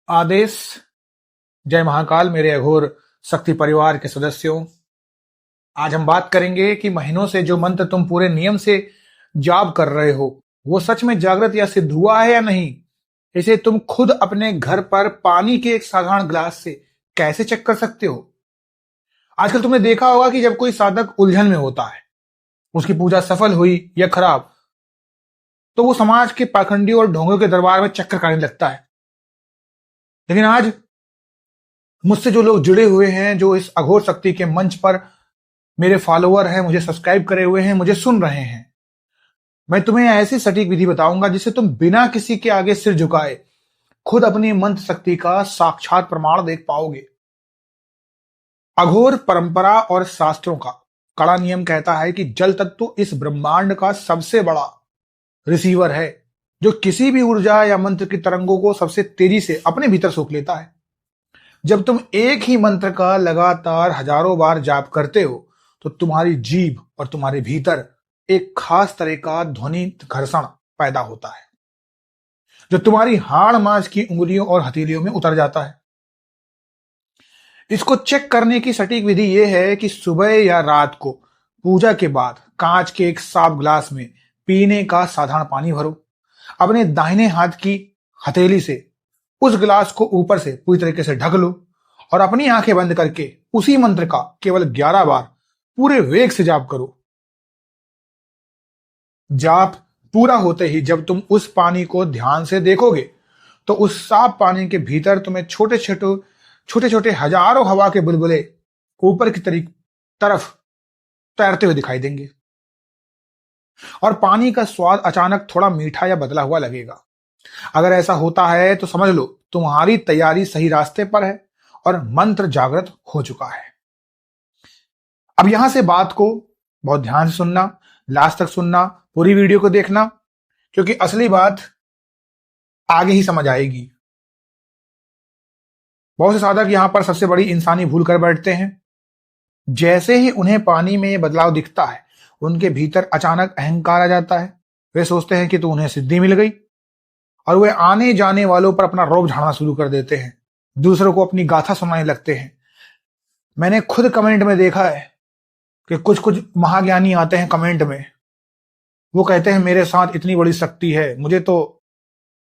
आदेश। जय महाकाल मेरे अघोर शक्ति परिवार के सदस्यों। आज हम बात करेंगे कि महीनों से जो मंत्र तुम पूरे नियम से जाप कर रहे हो वो सच में जागृत या सिद्ध हुआ है या नहीं। इसे तुम खुद अपने घर पर पानी के एक साधारण ग्लास से कैसे चेक कर सकते हो। आजकल तुमने देखा होगा कि जब कोई साधक उलझन में होता है, उसकी पूजा सफल हुई या खराब, तो वो समाज के पाखंडियों और ढोंगियों के दरबार में चक्कर काटने लगता है। लेकिन आज मुझसे जो लोग जुड़े हुए हैं, जो इस अघोर शक्ति के मंच पर मेरे फॉलोअर हैं, मुझे सब्सक्राइब करे हुए हैं, मुझे सुन रहे हैं, मैं तुम्हें ऐसी सटीक विधि बताऊंगा जिससे तुम बिना किसी के आगे सिर झुकाए खुद अपनी मंत्र शक्ति का साक्षात प्रमाण देख पाओगे। अघोर परंपरा और शास्त्रों का कड़ा नियम कहता है कि जल तत्व इस ब्रह्मांड का सबसे बड़ा रिसीवर है, जो किसी भी ऊर्जा या मंत्र की तरंगों को सबसे तेजी से अपने भीतर सोख लेता है। जब तुम एक ही मंत्र का लगातार हजारों बार जाप करते हो तो तुम्हारी जीभ और तुम्हारे भीतर एक खास तरह का ध्वनि घर्षण पैदा होता है, जो तुम्हारी हाड़ मांस की उंगलियों और हथेलियों में उतर जाता है। इसको चेक करने की सटीक विधि यह है कि सुबह या रात को पूजा के बाद कांच के एक साफ ग्लास में पीने का साधारण पानी भरो। अपने दाहिने हाथ की हथेली से उस ग्लास को ऊपर से पूरी तरीके से ढक लो और अपनी आंखें बंद करके उसी मंत्र का केवल 11 बार पूरे वेग से जाप करो। जाप पूरा होते ही जब तुम उस पानी को ध्यान से देखोगे तो उस साफ पानी के भीतर तुम्हें छोटे छोटे हजारों हवा के बुलबुले ऊपर की तरफ तैरते हुए दिखाई देंगे और पानी का स्वाद अचानक थोड़ा मीठा या बदला हुआ लगेगा। अगर ऐसा होता है तो समझ लो तुम्हारी तैयारी सही रास्ते पर है और मंत्र जागृत हो चुका है। अब यहां से बात को बहुत ध्यान से सुनना, लास्ट तक सुनना, पूरी वीडियो को देखना, क्योंकि असली बात आगे ही समझ आएगी। बहुत से साधक यहां पर सबसे बड़ी इंसानी भूल कर बैठते हैं। जैसे ही उन्हें पानी में ये बदलाव दिखता है, उनके भीतर अचानक अहंकार आ जाता है। वे सोचते हैं कि तो उन्हें सिद्धि मिल गई और वे आने जाने वालों पर अपना रौब झाड़ना शुरू कर देते हैं, दूसरों को अपनी गाथा सुनाने लगते हैं। मैंने खुद कमेंट में देखा है कि कुछ महाज्ञानी आते हैं कमेंट में, वो कहते हैं मेरे साथ इतनी बड़ी शक्ति है, मुझे तो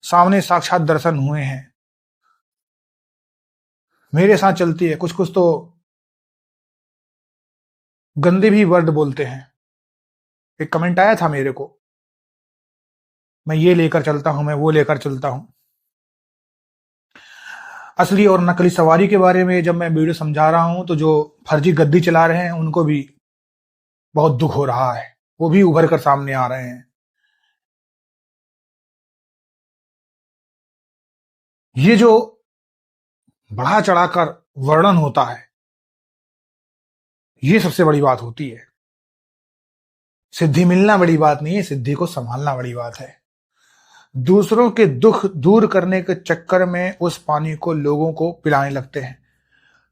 सामने साक्षात दर्शन हुए हैं, मेरे साथ चलती है। कुछ तो गंदे भी वर्ड बोलते हैं। एक कमेंट आया था मेरे को, मैं ये लेकर चलता हूं, मैं वो लेकर चलता हूं। असली और नकली सवारी के बारे में जब मैं वीडियो समझा रहा हूं तो जो फर्जी गद्दी चला रहे हैं उनको भी बहुत दुख हो रहा है, वो भी उभर कर सामने आ रहे हैं। ये जो बढ़ा चढ़ाकर वर्णन होता है, ये सबसे बड़ी बात होती है। सिद्धि मिलना बड़ी बात नहीं है, सिद्धि को संभालना बड़ी बात है। दूसरों के दुख दूर करने के चक्कर में उस पानी को लोगों को पिलाने लगते हैं।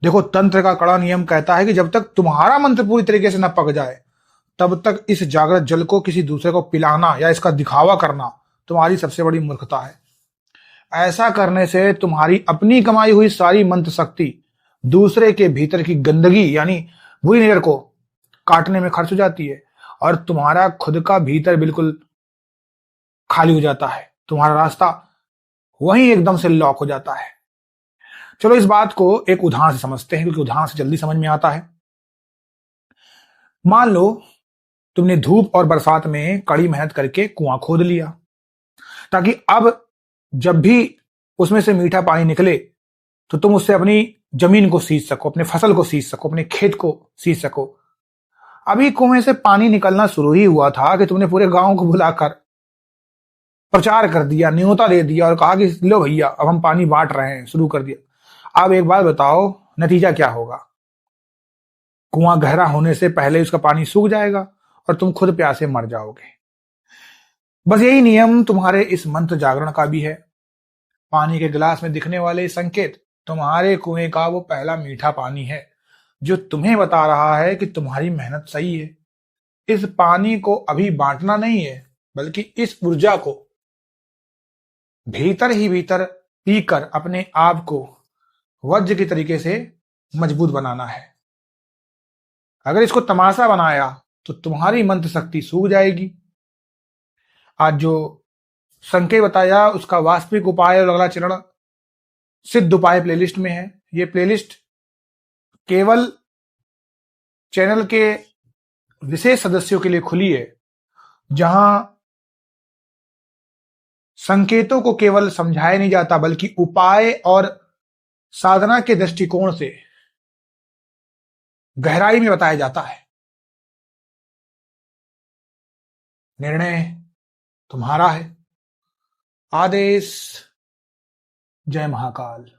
देखो, तंत्र का कड़ा नियम कहता है कि जब तक तुम्हारा मंत्र पूरी तरीके से न पक जाए तब तक इस जागृत जल को किसी दूसरे को पिलाना या इसका दिखावा करना तुम्हारी सबसे बड़ी मूर्खता है। ऐसा करने से तुम्हारी अपनी कमाई हुई सारी मंत्र शक्ति दूसरे के भीतर की गंदगी यानी बुरी नजर को काटने में खर्च हो जाती है और तुम्हारा खुद का भीतर बिल्कुल खाली हो जाता है। तुम्हारा रास्ता वहीं एकदम से लॉक हो जाता है। चलो इस बात को एक उदाहरण से समझते हैं, क्योंकि उदाहरण से जल्दी समझ में आता है। मान लो तुमने धूप और बरसात में कड़ी मेहनत करके कुआं खोद लिया, ताकि अब जब भी उसमें से मीठा पानी निकले तो तुम उससे अपनी जमीन को सींच सको, अपने फसल को सींच सको, अपने खेत को सींच सको। अभी कुएं से पानी निकलना शुरू ही हुआ था कि तुमने पूरे गांव को बुलाकर प्रचार कर दिया, न्योता दे दिया और कहा कि लो भैया अब हम पानी बांट रहे हैं, शुरू कर दिया। अब एक बात बताओ, नतीजा क्या होगा? कुआं गहरा होने से पहले उसका पानी सूख जाएगा और तुम खुद प्यासे मर जाओगे। बस यही नियम तुम्हारे इस मंत्र जागरण का भी है। पानी के गिलास में दिखने वाले संकेत तुम्हारे कुएं का वो पहला मीठा पानी है जो तुम्हें बता रहा है कि तुम्हारी मेहनत सही है। इस पानी को अभी बांटना नहीं है, बल्कि इस ऊर्जा को भीतर ही भीतर पीकर अपने आप को वज्र के तरीके से मजबूत बनाना है। अगर इसको तमाशा बनाया तो तुम्हारी मंत्र शक्ति सूख जाएगी। आज जो संकेत बताया उसका वास्तविक उपाय और अगला चरण सिद्ध उपाय प्लेलिस्ट में है। ये प्लेलिस्ट केवल चैनल के विशेष सदस्यों के लिए खुली है, जहां संकेतों को केवल समझाया नहीं जाता बल्कि उपाय और साधना के दृष्टिकोण से गहराई में बताया जाता है। निर्णय तुम्हारा है। आदेश। जय महाकाल।